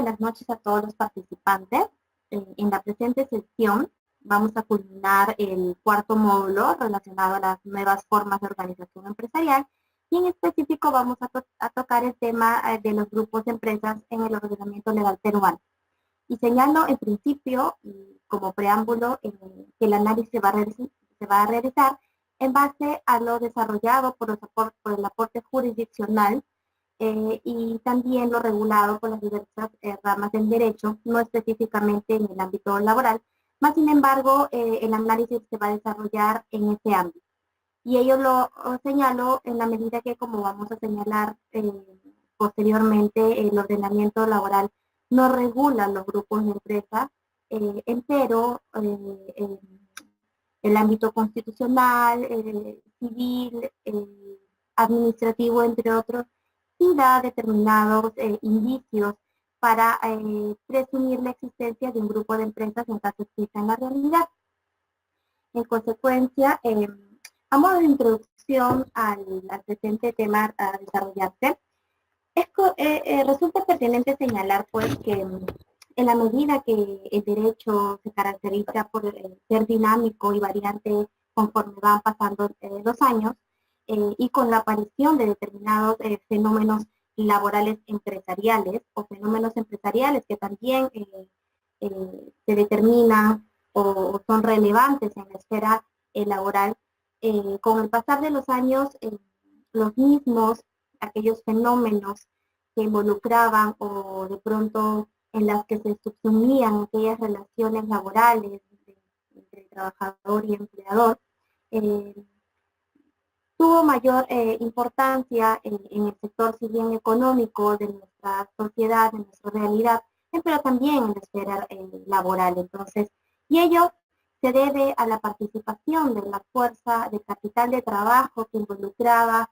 buenas noches a todos los participantes. En la presente sesión vamos a culminar el cuarto módulo relacionado a las nuevas formas de organización empresarial y en específico vamos a tocar el tema de los grupos de empresas en el ordenamiento legal peruano. Y señalo en principio, como preámbulo, que el análisis se va a realizar en base a lo desarrollado por el aporte jurisdiccional y también lo regulado por las diversas ramas del derecho, no específicamente en el ámbito laboral, más sin embargo el análisis se va a desarrollar en ese ámbito. Y ello lo señalo en la medida que, como vamos a señalar posteriormente, el ordenamiento laboral no regula los grupos de empresas, pero el ámbito constitucional, civil, administrativo, entre otros, y da determinados indicios para presumir la existencia de un grupo de empresas en caso exista en la realidad. En consecuencia, a modo de introducción al presente tema a desarrollarse, resulta pertinente señalar pues que en la medida que el derecho se caracteriza por ser dinámico y variante conforme van pasando los años, y con la aparición de determinados fenómenos laborales empresariales o fenómenos empresariales que también se determinan o son relevantes en la esfera laboral, con el pasar de los años, los mismos, aquellos fenómenos que involucraban o de pronto en las que se subsumían aquellas relaciones laborales entre trabajador y empleador, tuvo mayor importancia en el sector, si bien económico, de nuestra sociedad, de nuestra realidad, pero también en la esfera laboral. Entonces, y ello se debe a la participación de la fuerza de capital de trabajo que involucraba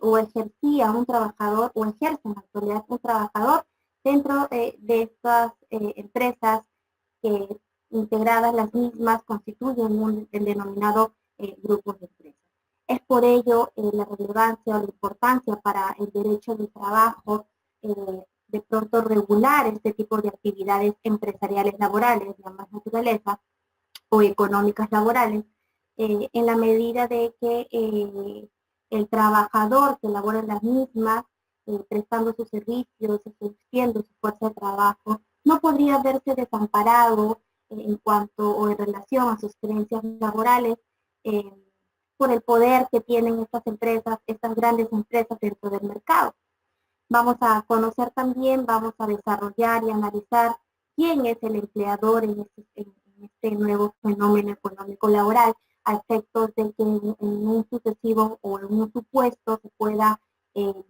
o ejercía un trabajador, o ejerce en la actualidad un trabajador dentro de estas empresas que integradas las mismas constituyen el denominado grupo de empresas. Es por ello la relevancia o la importancia para el derecho del trabajo de pronto regular este tipo de actividades empresariales laborales de ambas naturalezas o económicas laborales, en la medida de que el trabajador que labora en las mismas, prestando sus servicios, ejerciendo su fuerza de trabajo, no podría verse desamparado en cuanto o en relación a sus creencias laborales por el poder que tienen estas empresas, estas grandes empresas dentro del mercado. Vamos a conocer también, vamos a desarrollar y analizar quién es el empleador en este nuevo fenómeno económico laboral, a efectos de que en un sucesivo o en un supuesto se pueda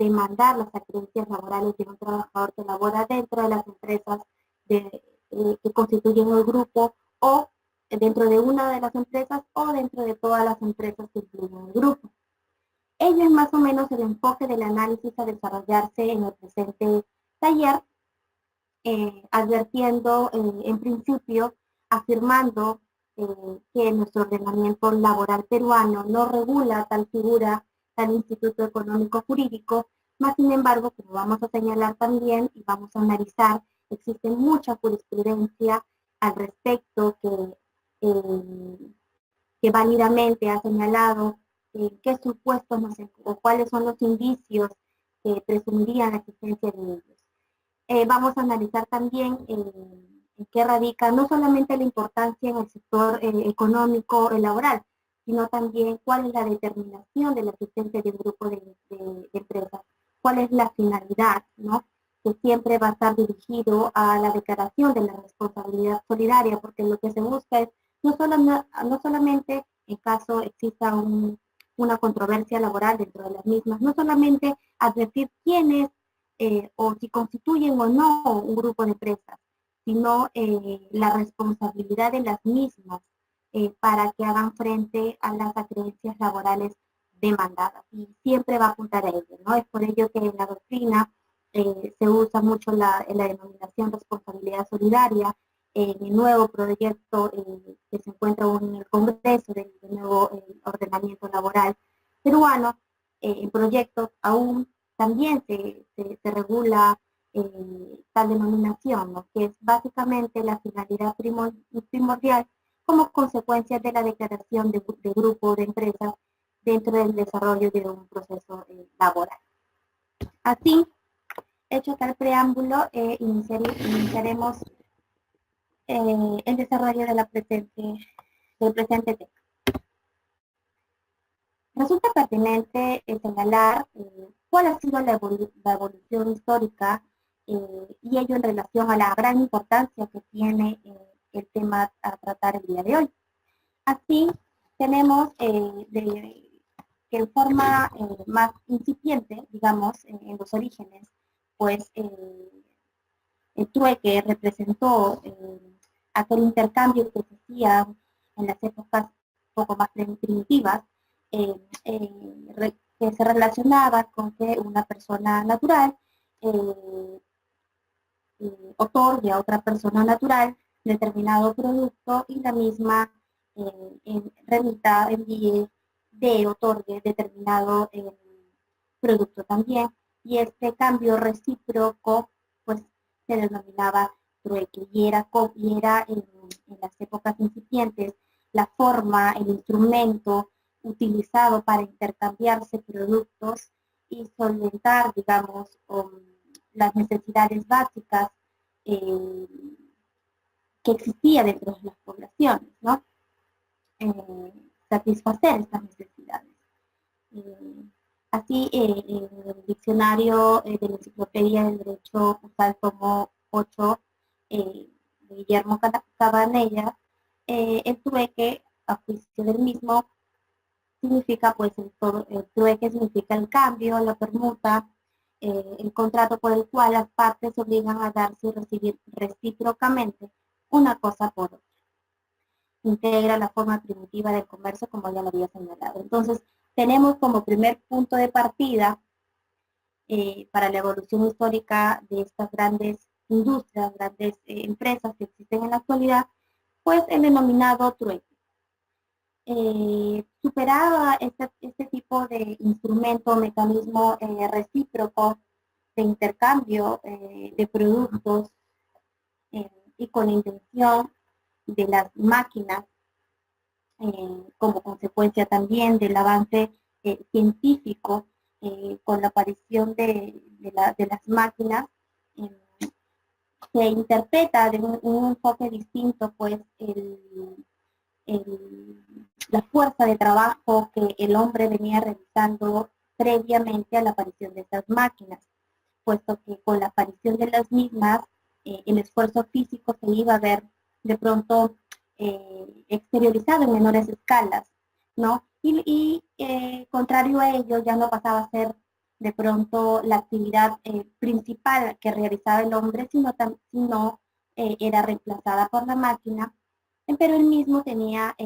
demandar las acreencias laborales de un trabajador que labora dentro de las empresas que constituyen el grupo, o dentro de una de las empresas, o dentro de todas las empresas que incluyen el grupo. Ello es más o menos el enfoque del análisis a desarrollarse en el presente taller, advirtiendo en principio, afirmando que nuestro ordenamiento laboral peruano no regula tal figura, tal instituto económico jurídico, más sin embargo, como vamos a señalar también y vamos a analizar, existe mucha jurisprudencia al respecto que válidamente ha señalado qué supuestos o cuáles son los indicios que presumirían la existencia de ellos. Vamos a analizar también en qué radica no solamente la importancia en el sector económico y laboral, sino también cuál es la determinación de la existencia de un grupo de empresas, cuál es la finalidad, ¿no? Que siempre va a estar dirigido a la declaración de la responsabilidad solidaria, porque lo que se busca es no solamente en caso exista una controversia laboral dentro de las mismas, no solamente advertir quiénes o si constituyen o no un grupo de empresas, sino la responsabilidad de las mismas para que hagan frente a las acreencias laborales demandadas. Y siempre va a apuntar a ello, ¿no? Es por ello que en la doctrina se usa mucho la denominación responsabilidad solidaria. En el nuevo proyecto que se encuentra en el Congreso del nuevo ordenamiento laboral peruano, en proyectos aún también se regula tal denominación, ¿no? Que es básicamente la finalidad primordial como consecuencia de la declaración de grupo de empresas dentro del desarrollo de un proceso laboral. Así, hecho tal preámbulo, iniciaremos el desarrollo de del presente tema. Resulta pertinente señalar cuál ha sido la evolución histórica y ello en relación a la gran importancia que tiene el tema a tratar el día de hoy. Así, tenemos que en forma más incipiente, digamos, en los orígenes, pues el trueque representó aquel intercambio que se hacía en las épocas poco más primitivas, que se relacionaba con que una persona natural otorgue a otra persona natural determinado producto y la misma envíe, otorgue determinado producto también. Y este cambio recíproco, pues, se denominaba trueque. Y era en las épocas incipientes la forma, el instrumento utilizado para intercambiarse productos y solventar, digamos, las necesidades básicas eh, que existía dentro de las poblaciones, ¿no? Satisfacer estas necesidades. Así, en el diccionario de la Enciclopedia del Derecho Usal tomo 8 de Guillermo Cabanella, el trueque, a juicio del mismo, significa, pues, el trueque significa el cambio, la permuta, el contrato por el cual las partes se obligan a darse y recibir recíprocamente una cosa por otra. Integra la forma primitiva del comercio, como ya lo había señalado. Entonces, tenemos como primer punto de partida para la evolución histórica de estas grandes industrias, grandes empresas que existen en la actualidad, pues el denominado trueque. Superaba este tipo de instrumento, mecanismo recíproco de intercambio de productos y con la intención de las máquinas, como consecuencia también del avance científico, con la aparición de las máquinas, se interpreta de un enfoque distinto, pues, la fuerza de trabajo que el hombre venía realizando previamente a la aparición de estas máquinas, puesto que con la aparición de las mismas, el esfuerzo físico se iba a ver de pronto exteriorizado en menores escalas, ¿no? Y contrario a ello, ya no pasaba a ser de pronto la actividad principal que realizaba el hombre, sino era reemplazada por la máquina, pero él mismo tenía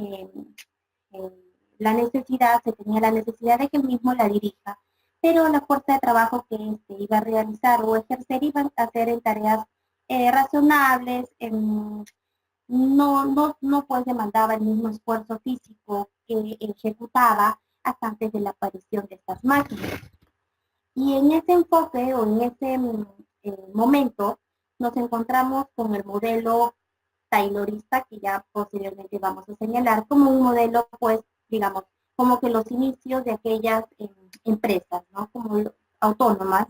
se tenía la necesidad de que él mismo la dirija, pero la fuerza de trabajo que éste iba a realizar o ejercer iba a hacer en tareas razonables, no pues demandaba el mismo esfuerzo físico que ejecutaba hasta antes de la aparición de estas máquinas. Y en ese enfoque o en ese momento nos encontramos con el modelo taylorista, que ya posteriormente vamos a señalar como un modelo, pues, digamos, como que los inicios de aquellas empresas, ¿no? Como autónomas,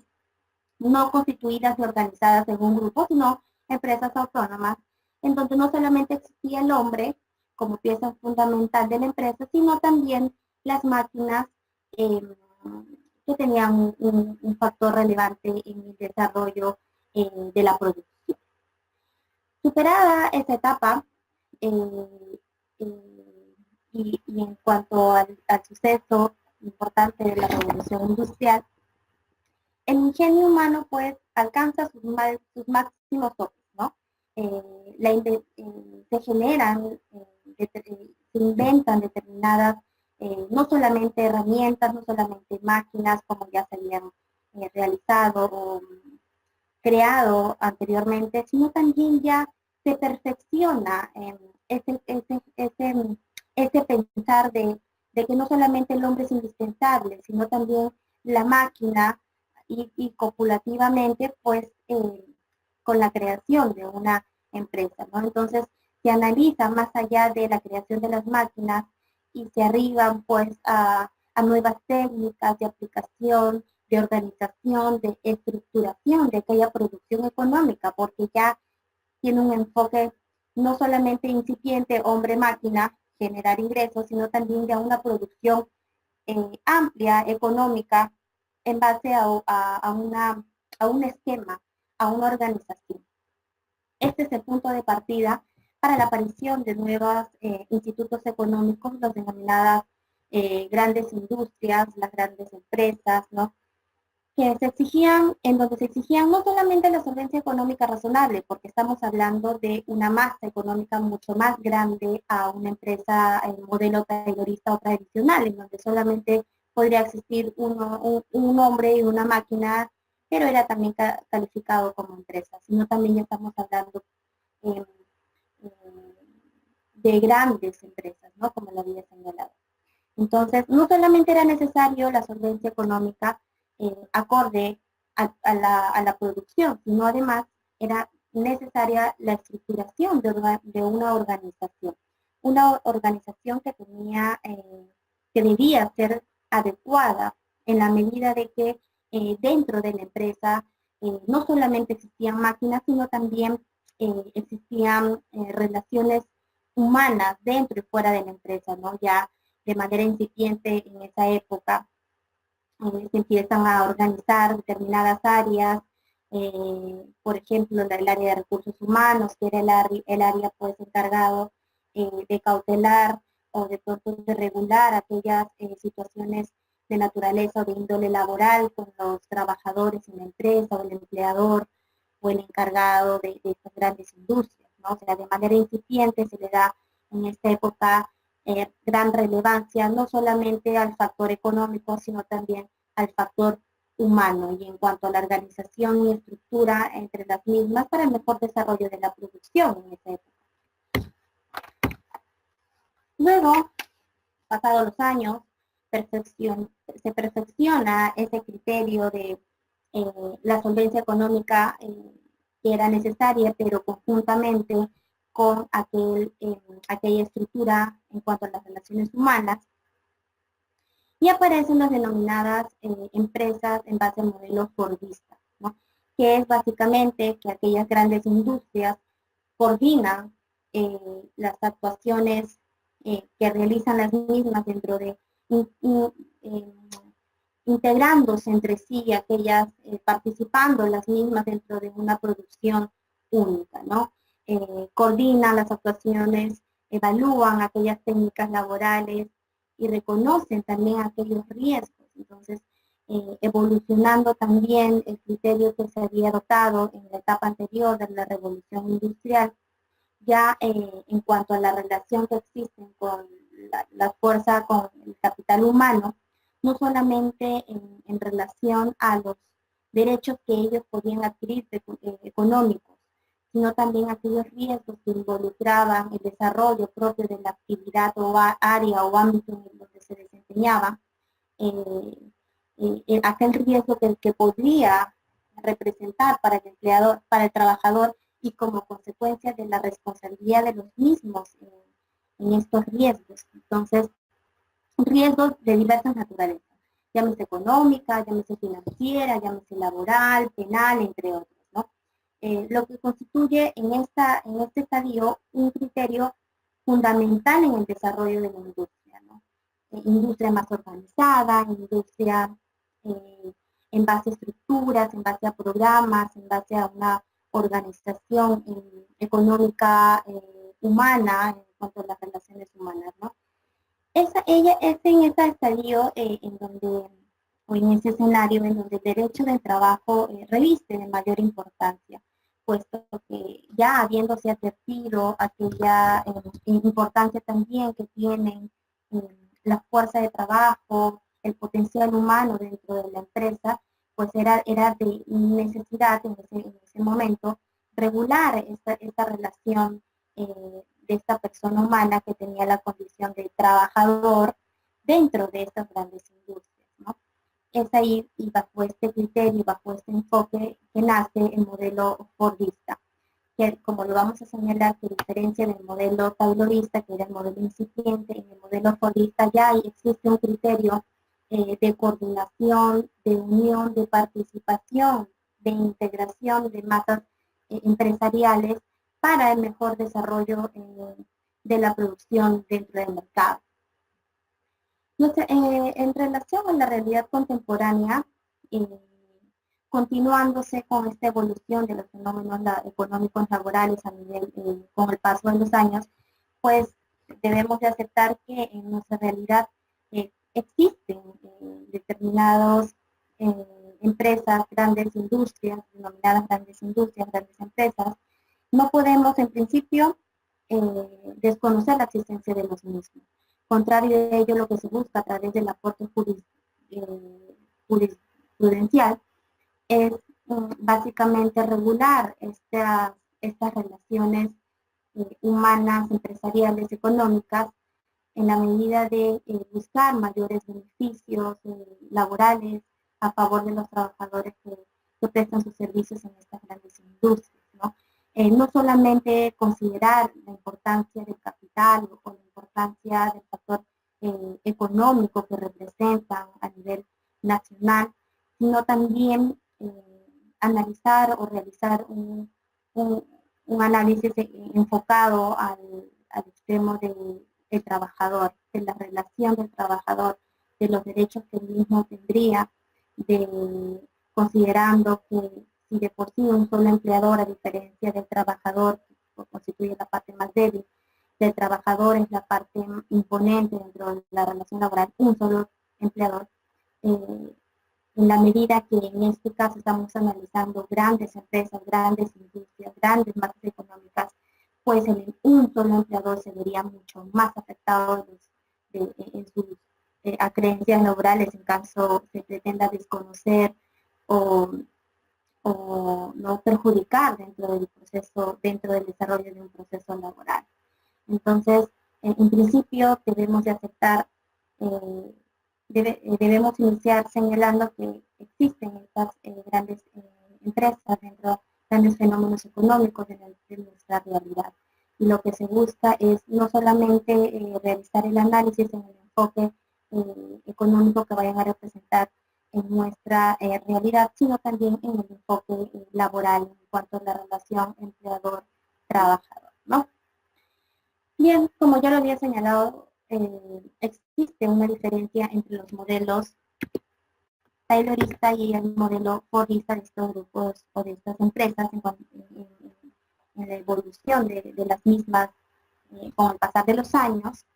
no constituidas y organizadas en un grupo, sino empresas autónomas, en donde no solamente existía el hombre como pieza fundamental de la empresa, sino también las máquinas que tenían un factor relevante en el desarrollo de la producción. Superada esa etapa, y en cuanto al suceso importante de la revolución industrial, el ingenio humano pues alcanza sus máximos topes, ¿no? Se generan, se inventan determinadas, no solamente herramientas, no solamente máquinas como ya se habían realizado o creado anteriormente, sino también ya se perfecciona ese pensar de que no solamente el hombre es indispensable, sino también la máquina y copulativamente, pues, con la creación de una empresa, ¿no? Entonces, se analiza más allá de la creación de las máquinas y se arriban, pues, a nuevas técnicas de aplicación, de organización, de estructuración de aquella producción económica, porque ya tiene un enfoque no solamente incipiente, hombre-máquina, generar ingresos, sino también de una producción amplia, económica, en base a un esquema, a una organización. Este es el punto de partida para la aparición de nuevos institutos económicos, las denominadas grandes industrias, las grandes empresas, ¿no? Que se exigían, en donde se exigían no solamente la solvencia económica razonable, porque estamos hablando de una masa económica mucho más grande a una empresa en modelo taylorista o tradicional, en donde solamente podría existir un hombre y una máquina, pero era también calificado como empresa, sino también ya estamos hablando eh, de grandes empresas, ¿no? Como lo había señalado. Entonces, no solamente era necesario la solvencia económica acorde a la producción, sino además era necesaria la estructuración de una organización. Una organización que tenía, que debía ser adecuada en la medida de que dentro de la empresa no solamente existían máquinas, sino también existían relaciones humanas dentro y fuera de la empresa, ¿no? Ya de manera incipiente en esa época, se empiezan a organizar determinadas áreas, por ejemplo, el área de recursos humanos, que era el área pues encargado de cautelar o de pronto de regular aquellas situaciones de naturaleza o de índole laboral con los trabajadores en la empresa o el empleador o el encargado de estas grandes industrias, ¿no? O sea, de manera incipiente se le da en esta época gran relevancia no solamente al factor económico, sino también al factor humano y en cuanto a la organización y estructura entre las mismas para el mejor desarrollo de la producción en esa época. Luego, pasados los años, se perfecciona ese criterio de la solvencia económica que era necesaria, pero conjuntamente con aquella estructura en cuanto a las relaciones humanas, y aparecen las denominadas empresas en base al modelo fordista, ¿no? Que es básicamente que aquellas grandes industrias coordinan las actuaciones que realizan las mismas dentro de, integrándose entre sí, aquellas participando las mismas dentro de una producción única, ¿no? Coordinan las actuaciones, evalúan aquellas técnicas laborales y reconocen también aquellos riesgos. Entonces, evolucionando también el criterio que se había adoptado en la etapa anterior de la revolución industrial, ya en cuanto a la relación que existe con la fuerza, con el capital humano, no solamente en relación a los derechos que ellos podían adquirir económicos, sino también aquellos riesgos que involucraban el desarrollo propio de la actividad o área o ámbito en donde se desempeñaba, aquel riesgo que podría representar para el empleador, para el trabajador, y como consecuencia de la responsabilidad de los mismos en estos riesgos. Entonces, riesgos de diversas naturalezas, llámese económica, llámese financiera, llámese laboral, penal, entre otros, ¿no? Lo que constituye en este estadio un criterio fundamental en el desarrollo de la industria, ¿no? Industria más organizada, industria en base a estructuras, en base a programas, en base a una organización económica humana en cuanto a las relaciones humanas, ¿no? Ella es en ese estadio en donde, o en ese escenario en donde el derecho del trabajo reviste de mayor importancia, puesto que ya habiéndose advertido aquella importancia también que tienen la fuerza de trabajo, el potencial humano dentro de la empresa, pues era de necesidad en ese momento regular esta relación de esta persona humana que tenía la condición de trabajador dentro de estas grandes industrias, ¿no? es ahí y bajo este criterio, bajo este enfoque que nace el modelo Fordista, que como lo vamos a señalar, que a diferencia del modelo taylorista, que era el modelo incipiente, en el modelo Fordista ya existe un criterio de coordinación, de unión, de participación, de integración de masas empresariales para el mejor desarrollo de la producción dentro del mercado. En relación a la realidad contemporánea, continuándose con esta evolución de los fenómenos económicos laborales a nivel, con el paso de los años, pues debemos de aceptar que en nuestra realidad existen determinadas empresas, grandes industrias, denominadas grandes industrias, grandes empresas. No podemos en principio desconocer la existencia de los mismos. Contrario de ello, lo que se busca a través del aporte jurisprudencial es básicamente regular estas relaciones humanas, empresariales, económicas, en la medida de buscar mayores beneficios laborales a favor de los trabajadores que prestan sus servicios en estas grandes industrias, ¿no? No solamente considerar la importancia del capital o la importancia del factor económico que representan a nivel nacional, sino también analizar o realizar un análisis enfocado al extremo del trabajador, de la relación del trabajador, de los derechos que el mismo tendría, considerando que si de por sí un solo empleador, a diferencia del trabajador, que constituye la parte más débil, del trabajador es la parte imponente dentro de la relación laboral, un solo empleador, en la medida que en este caso estamos analizando grandes empresas, grandes industrias, grandes masas económicas, pues un solo empleador se vería mucho más afectado en sus creencias laborales en caso se pretenda desconocer o no perjudicar dentro del proceso, dentro del desarrollo de un proceso laboral. Entonces, en principio debemos de aceptar, debemos iniciar señalando que existen estas grandes empresas dentro, grandes fenómenos económicos de nuestra realidad. Y lo que se busca es no solamente realizar el análisis en el enfoque económico que vayan a representar en nuestra realidad, sino también en el enfoque laboral en cuanto a la relación empleador-trabajador, ¿no? Bien, como ya lo había señalado, existe una diferencia entre los modelos taylorista y el modelo fordista de estos grupos o de estas empresas en la evolución de las mismas con el pasar de los años,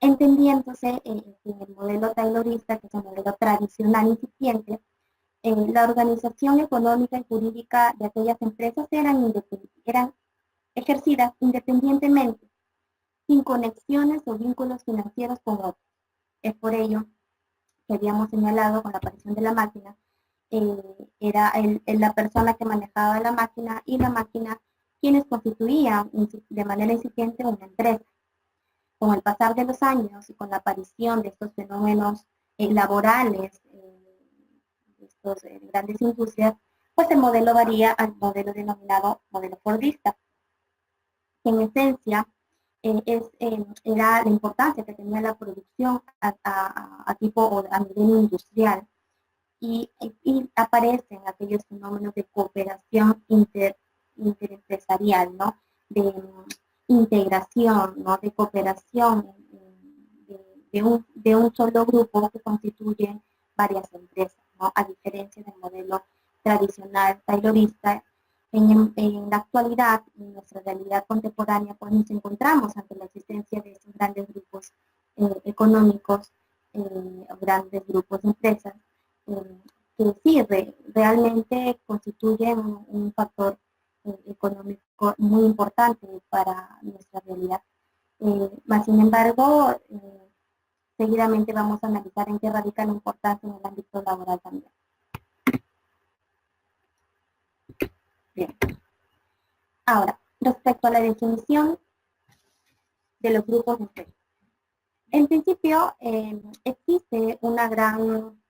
entendiéndose que en el modelo taylorista, que es el modelo tradicional incipiente, la organización económica y jurídica de aquellas empresas eran ejercidas independientemente, sin conexiones o vínculos financieros con otros. Es por ello que habíamos señalado con la aparición de la máquina, era la persona que manejaba la máquina y la máquina quienes constituían de manera incipiente una empresa. Con el pasar de los años y con la aparición de estos fenómenos laborales, de estas grandes industrias, pues el modelo varía al modelo denominado modelo fordista, que en esencia era la importancia que tenía la producción a tipo o a nivel industrial y aparecen aquellos fenómenos de cooperación interempresarial, ¿no? De integración, ¿no? De cooperación de un solo grupo que constituye varias empresas, ¿no? A diferencia del modelo tradicional taylorista. En la actualidad, en nuestra realidad contemporánea, pues nos encontramos ante la existencia de estos grandes grupos económicos, grandes grupos de empresas, que sí, realmente constituyen un factor económico muy importante para nuestra realidad. Más sin embargo, seguidamente vamos a analizar en qué radica la importancia en el ámbito laboral también. Bien. Ahora, respecto a la definición de los grupos de empresas. En principio, existe una gran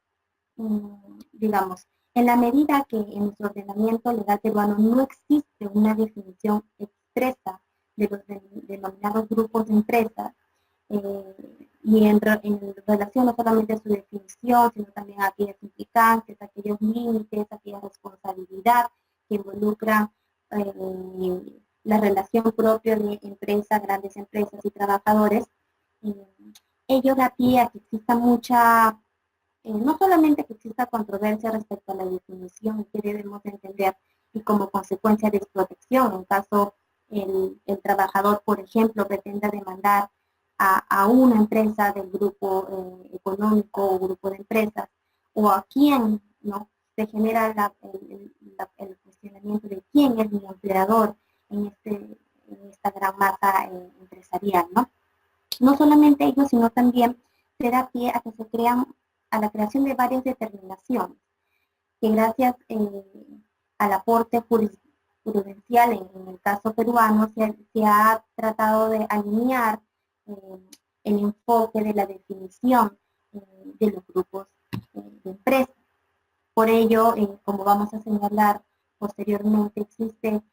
digamos, en la medida que en nuestro ordenamiento legal peruano no existe una definición expresa de los denominados grupos de empresas, y en relación no solamente a su definición, sino también a aquellas implicancias, aquellos límites, aquella responsabilidad que involucra la relación propia de empresas, grandes empresas y trabajadores, ello da pie a que exista mucha, no solamente que exista controversia respecto a la definición que debemos entender y como consecuencia de desprotección, en caso el trabajador, por ejemplo, pretenda demandar a una empresa del grupo económico o grupo de empresas, o a quién, ¿no? Se genera el cuestionamiento de quién es mi empleador en esta gran masa empresarial, ¿no? No solamente ello, sino también se da pie a que se crean, a la creación de varias determinaciones, que gracias al aporte jurisprudencial en el caso peruano se ha tratado de alinear el enfoque de la definición de los grupos de empresas. Por ello, como vamos a señalar posteriormente, existe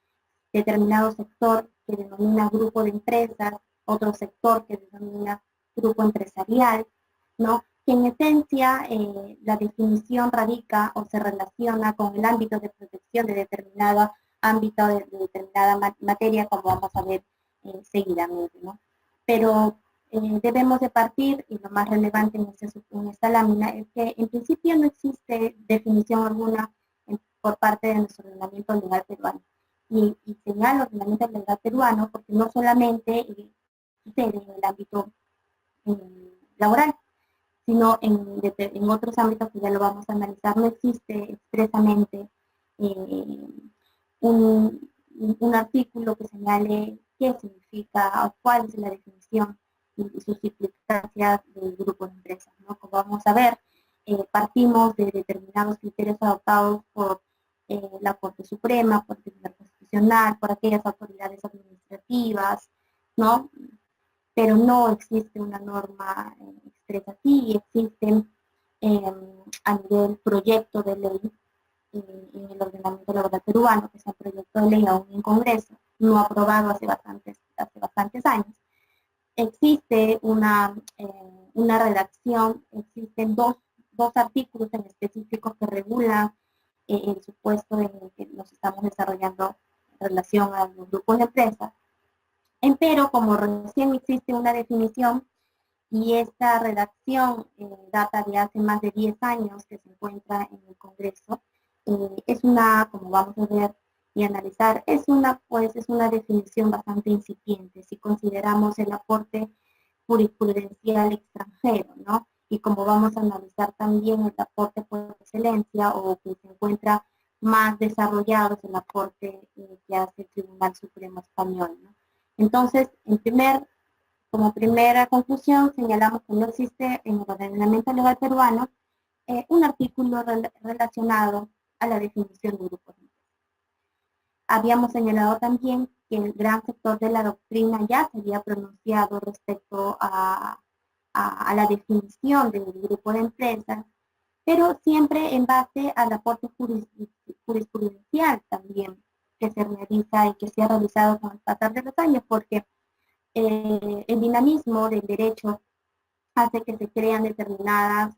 determinado sector que denomina grupo de empresas, otro sector que denomina grupo empresarial, ¿no? Que en esencia la definición radica o se relaciona con el ámbito de protección de determinado ámbito, de determinada materia, como vamos a ver seguidamente, ¿no? Pero debemos de partir, y lo más relevante en esta lámina es que en principio no existe definición alguna por parte de nuestro ordenamiento legal peruano. Y señalo el ordenamiento legal peruano porque no solamente sucede en el ámbito laboral, sino en otros ámbitos que ya lo vamos a analizar, no existe expresamente un artículo que señale qué significa o cuál es la definición y sus implicancias del grupo de empresas, ¿no? Como vamos a ver, partimos de determinados criterios adoptados por la Corte Suprema, por el Tribunal Constitucional, por aquellas autoridades administrativas, ¿no? Pero no existe una norma expresa aquí, existen a nivel proyecto de ley en el ordenamiento laboral peruano, que es un proyecto de ley aún en Congreso, no aprobado hace bastantes años. Existe una redacción, existen dos artículos en específico que regulan el supuesto en el que nos estamos desarrollando en relación a los grupos de empresas. Pero como recién existe una definición y esta redacción data de hace más de 10 años que se encuentra en el Congreso, es una, como vamos a ver y analizar, es una definición bastante incipiente si consideramos el aporte jurisprudencial extranjero, ¿no? Y como vamos a analizar también el aporte por excelencia o que se encuentra más desarrollado es el aporte que hace el Tribunal Supremo Español, ¿no? Entonces, como primera conclusión, señalamos que no existe en el ordenamiento legal peruano un artículo relacionado a la definición de grupos. Habíamos señalado también que el gran sector de la doctrina ya se había pronunciado respecto a la definición del grupo de empresas, pero siempre en base al aporte jurisprudencial también que se realiza y que se ha realizado con el pasar de los años, porque el dinamismo del derecho hace que se crean determinadas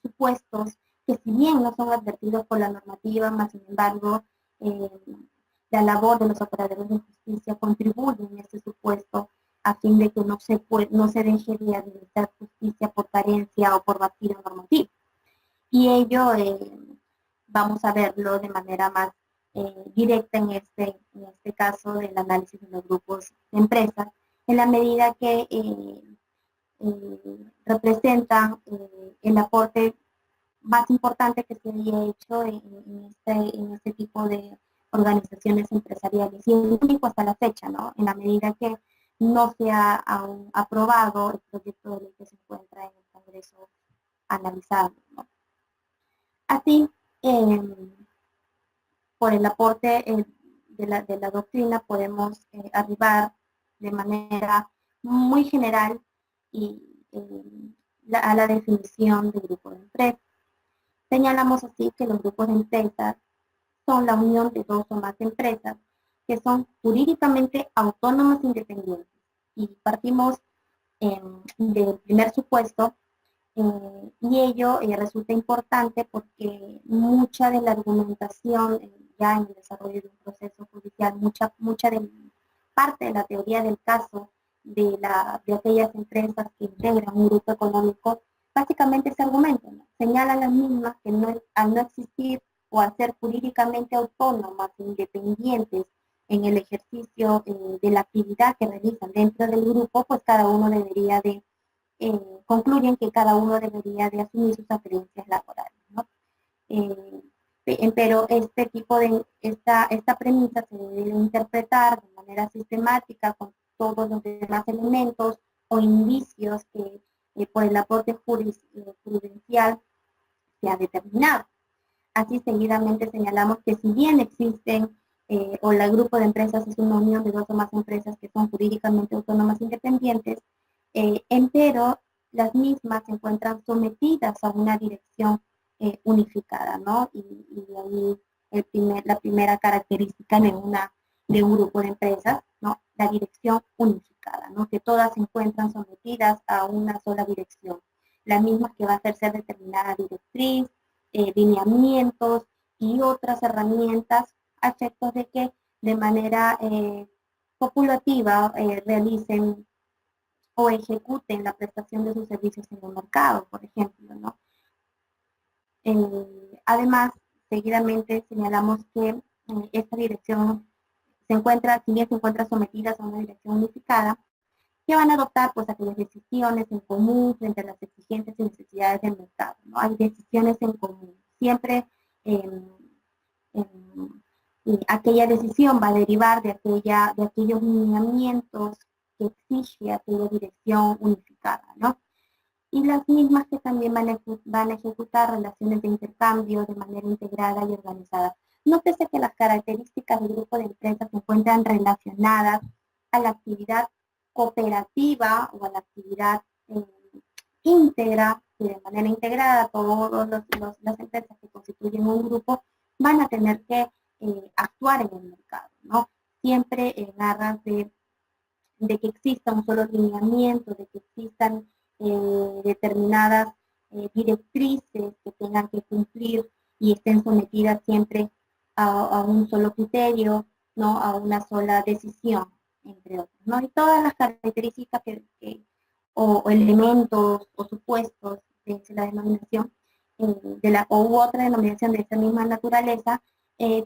supuestos que si bien no son advertidos por la normativa, más sin embargo, la labor de los operadores de justicia contribuye en este supuesto a fin de que no se deje de administrar justicia por carencia o por vacío normativo. Y ello vamos a verlo de manera más directa en este caso del análisis de los grupos de empresas, en la medida que representan el aporte más importante que se había hecho en este tipo de organizaciones empresariales y el único hasta la fecha, ¿no? En la medida que no se ha aún aprobado el proyecto de ley que se encuentra en el Congreso analizado, ¿no? Así, por el aporte de la doctrina podemos arribar de manera muy general y, a la definición de grupo de empresa. Señalamos así que los grupos de empresas son la unión de dos o más empresas que son jurídicamente autónomas e independientes. Y partimos del primer supuesto, y ello resulta importante porque mucha de la argumentación ya en el desarrollo de un proceso judicial, mucha de parte de la teoría del caso de aquellas empresas que integran un grupo económico, básicamente ese argumento, ¿no? Señalan las mismas que al no existir o al ser jurídicamente autónomas e independientes en el ejercicio de la actividad que realizan dentro del grupo, pues cada uno debería de concluyen que cada uno debería de asumir sus aferencias laborales, ¿no? Pero esta premisa se debe interpretar de manera sistemática con todos los demás elementos o indicios que por el aporte jurisprudencial se ha determinado. Así seguidamente señalamos que si bien existen o el grupo de empresas es una unión de dos o más empresas que son jurídicamente autónomas e independientes, empero las mismas se encuentran sometidas a una dirección unificada, ¿no? Y de ahí la primera característica de un grupo de empresas, ¿no? La dirección unificada, ¿no? Que todas se encuentran sometidas a una sola dirección, la misma que va a ser determinada directriz, lineamientos y otras herramientas a efectos de que de manera populativa realicen o ejecuten la prestación de sus servicios en el mercado, por ejemplo, ¿no? Además, seguidamente señalamos que esta dirección si bien se encuentra sometida a una dirección unificada, que van a adoptar pues aquellas decisiones en común frente a las exigencias y necesidades del mercado, ¿no? Hay decisiones en común. Siempre aquella decisión va a derivar de aquellos lineamientos que exige aquella dirección unificada, ¿no? Y las mismas que también van a ejecutar relaciones de intercambio de manera integrada y organizada. Nótese que las características del grupo de empresas se encuentran relacionadas a la actividad cooperativa o a la actividad íntegra, y de manera integrada todas las empresas que constituyen un grupo van a tener que actuar en el mercado, ¿no? Siempre en aras de que exista un solo lineamiento, de que existan determinadas directrices que tengan que cumplir y estén sometidas siempre a un solo criterio, ¿no? A una sola decisión, entre otros, ¿no? Y todas las características o elementos o supuestos de la denominación u otra denominación de esa misma naturaleza,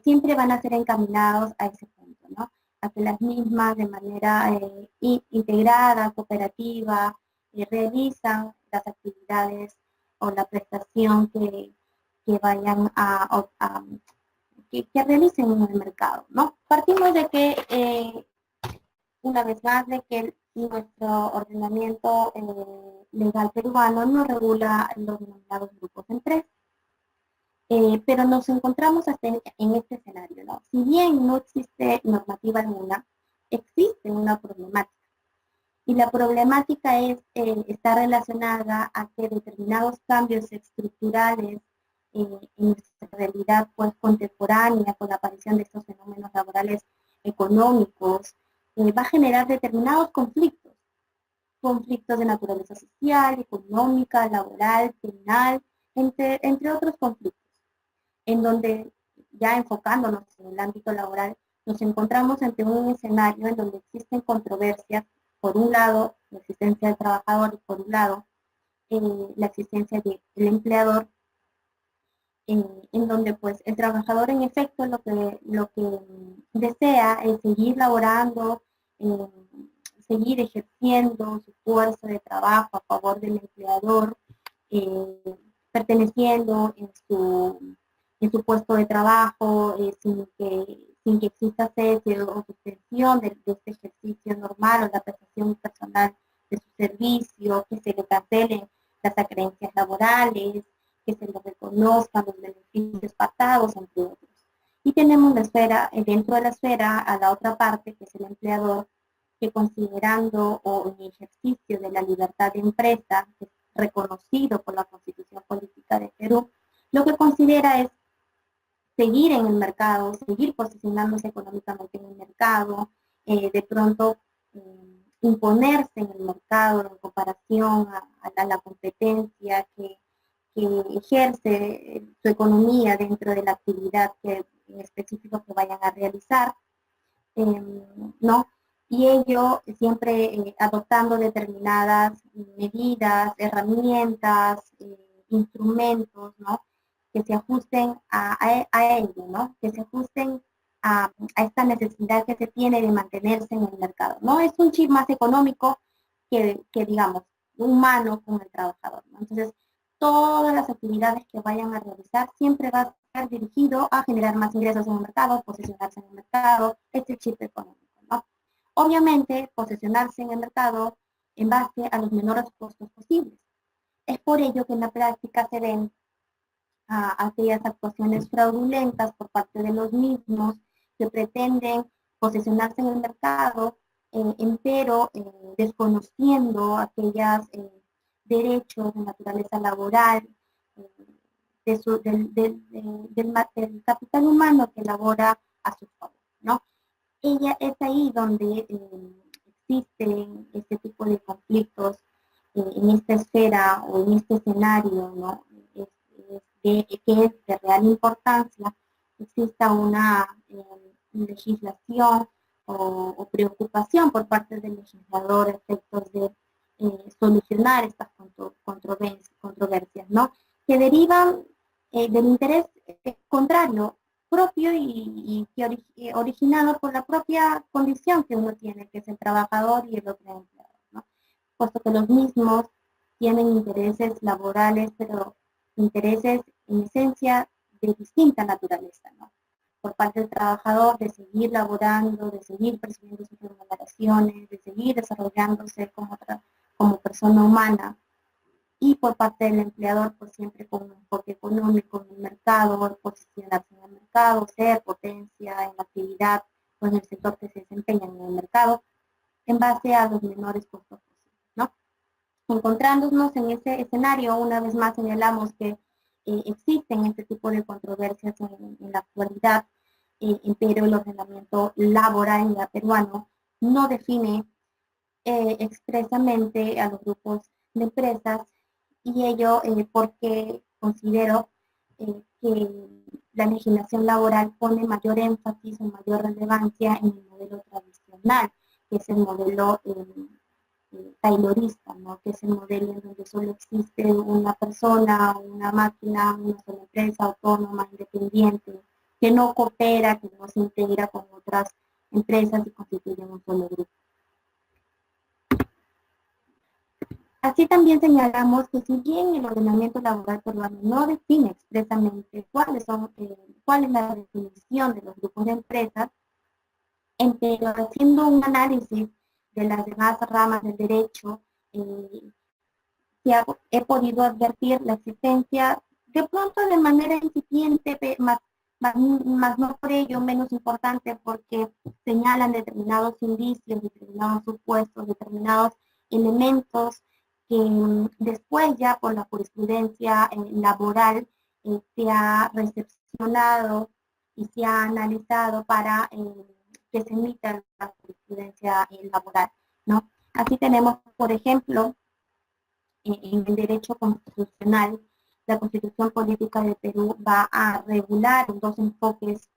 siempre van a ser encaminados a ese punto, ¿no? A que las mismas de manera integrada, cooperativa, realizan las actividades o la prestación que vayan que realicen en el mercado, ¿no? Partimos de que, una vez más, de que nuestro ordenamiento legal peruano no regula los denominados grupos de empresas. Pero nos encontramos hasta en este escenario, ¿no? Si bien no existe normativa alguna, existe una problemática. Y la problemática está relacionada a que determinados cambios estructurales en nuestra realidad pues, contemporánea, con la aparición de estos fenómenos laborales económicos, va a generar determinados conflictos de naturaleza social, económica, laboral, penal, entre otros conflictos, en donde, ya enfocándonos en el ámbito laboral, nos encontramos ante un escenario en donde existen controversias, por un lado, la existencia del trabajador y por un lado, la existencia del empleador, en donde pues el trabajador en efecto lo que desea es seguir laborando, seguir ejerciendo su fuerza de trabajo a favor del empleador, perteneciendo en su puesto de trabajo, sin que exista cese o suspensión de este ejercicio normal o la prestación personal de su servicio, que se le cancelen las acreencias laborales, que se le reconozcan los beneficios pactados, entre otros. Y tenemos dentro de la esfera, a la otra parte, que es el empleador, que considerando o en ejercicio de la libertad de empresa, que es reconocido por la Constitución Política de Perú, lo que considera es seguir en el mercado, seguir posicionándose económicamente en el mercado, de pronto imponerse en el mercado en comparación a la competencia que ejerce su economía dentro de la actividad que, en específico que vayan a realizar, ¿no? Y ello siempre adoptando determinadas medidas, herramientas, instrumentos, ¿no? Que se ajusten a ello, ¿no? Que se ajusten a esta necesidad que se tiene de mantenerse en el mercado. No es un chip más económico que digamos, humano con el trabajador, ¿no? Entonces, todas las actividades que vayan a realizar siempre va a estar dirigido a generar más ingresos en el mercado, posicionarse en el mercado, este chip económico, ¿no? Obviamente, posicionarse en el mercado en base a los menores costos posibles. Es por ello que en la práctica se ven aquellas actuaciones fraudulentas por parte de los mismos que pretenden posicionarse en el mercado, pero desconociendo aquellos derechos de naturaleza laboral del capital humano que labora a su favor, ¿no? Ella es ahí donde existen este tipo de conflictos en esta esfera o en este escenario, ¿no? Que es de real importancia, exista una legislación o preocupación por parte del legislador a efectos de solucionar estas controversias, ¿no? Que derivan del interés contrario propio y originado por la propia condición que uno tiene, que es el trabajador y el otro empleador, ¿no? Puesto que los mismos tienen intereses laborales, pero intereses en esencia de distinta naturaleza, ¿no? Por parte del trabajador de seguir laborando, de seguir percibiendo sus remuneraciones, de seguir desarrollándose como persona humana, y por parte del empleador, pues siempre con un enfoque económico en el mercado, posicionarse en el mercado, ser potencia en la actividad o en el sector que se desempeña en el mercado, en base a los menores costos posibles, ¿no? Encontrándonos en ese escenario, una vez más señalamos que existen este tipo de controversias en la actualidad, pero el ordenamiento laboral peruano no define expresamente a los grupos de empresas, y ello porque considero que la legislación laboral pone mayor énfasis o mayor relevancia en el modelo tradicional, que es el modelo taylorista, ¿no? Que es el modelo en donde solo existe una persona, una máquina, una sola empresa autónoma, independiente, que no coopera, que no se integra con otras empresas y constituyen un solo grupo. Así también señalamos que si bien el ordenamiento laboral peruano no define expresamente cuál es la definición de los grupos de empresas, pero haciendo un análisis de las demás ramas del derecho, he podido advertir la existencia, de pronto de manera incipiente, más no por ello menos importante, porque señalan determinados indicios, determinados supuestos, determinados elementos que después ya por la jurisprudencia laboral se ha recepcionado y se ha analizado para que se emita la jurisprudencia laboral, ¿no? Así tenemos, por ejemplo, en el derecho constitucional, la Constitución Política de Perú va a regular en dos enfoques